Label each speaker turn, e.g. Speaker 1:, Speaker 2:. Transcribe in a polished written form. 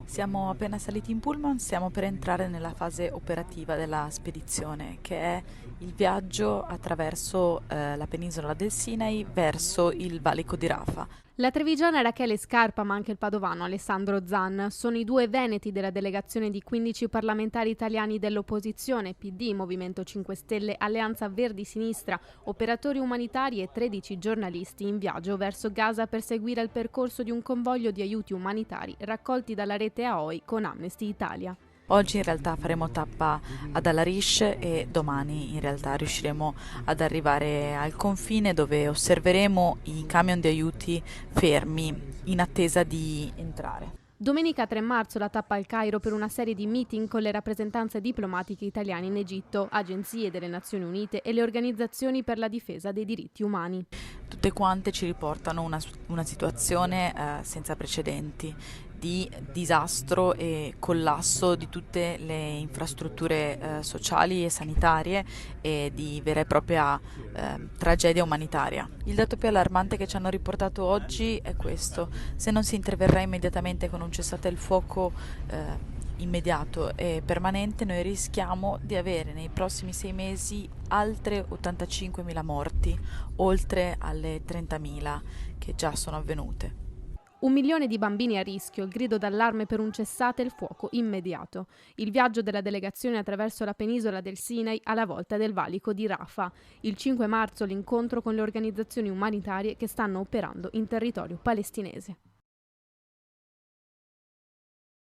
Speaker 1: Siamo appena saliti in pullman, stiamo per entrare nella fase operativa della spedizione, che è il viaggio attraverso la penisola del Sinai verso il valico di Rafah.
Speaker 2: La trevigiana Rachele Scarpa, ma anche il padovano Alessandro Zan, sono i due veneti della delegazione di 15 parlamentari italiani dell'opposizione, PD, Movimento 5 Stelle, Alleanza Verdi Sinistra, operatori umanitari e 13 giornalisti in viaggio verso Gaza per seguire il percorso di un convoglio di aiuti umanitari raccolti dalla rete AOI con Amnesty Italia.
Speaker 1: Oggi in realtà faremo tappa ad Al-Arish e domani in realtà riusciremo ad arrivare al confine dove osserveremo i camion di aiuti fermi in attesa di entrare.
Speaker 2: Domenica 3 marzo la tappa al Cairo per una serie di meeting con le rappresentanze diplomatiche italiane in Egitto, agenzie delle Nazioni Unite e le organizzazioni per la difesa dei diritti umani.
Speaker 1: Tutte quante ci riportano una situazione senza precedenti di disastro e collasso di tutte le infrastrutture sociali e sanitarie e di vera e propria tragedia umanitaria. Il dato più allarmante che ci hanno riportato oggi è questo: se non si interverrà immediatamente con un cessate il fuoco immediato e permanente, noi rischiamo di avere nei prossimi 6 mesi altre 85.000 morti, oltre alle 30.000 che già sono avvenute.
Speaker 2: 1 milione di bambini a rischio, il grido d'allarme per un cessate il fuoco immediato. Il viaggio della delegazione attraverso la penisola del Sinai alla volta del valico di Rafah. Il 5 marzo l'incontro con le organizzazioni umanitarie che stanno operando in territorio palestinese.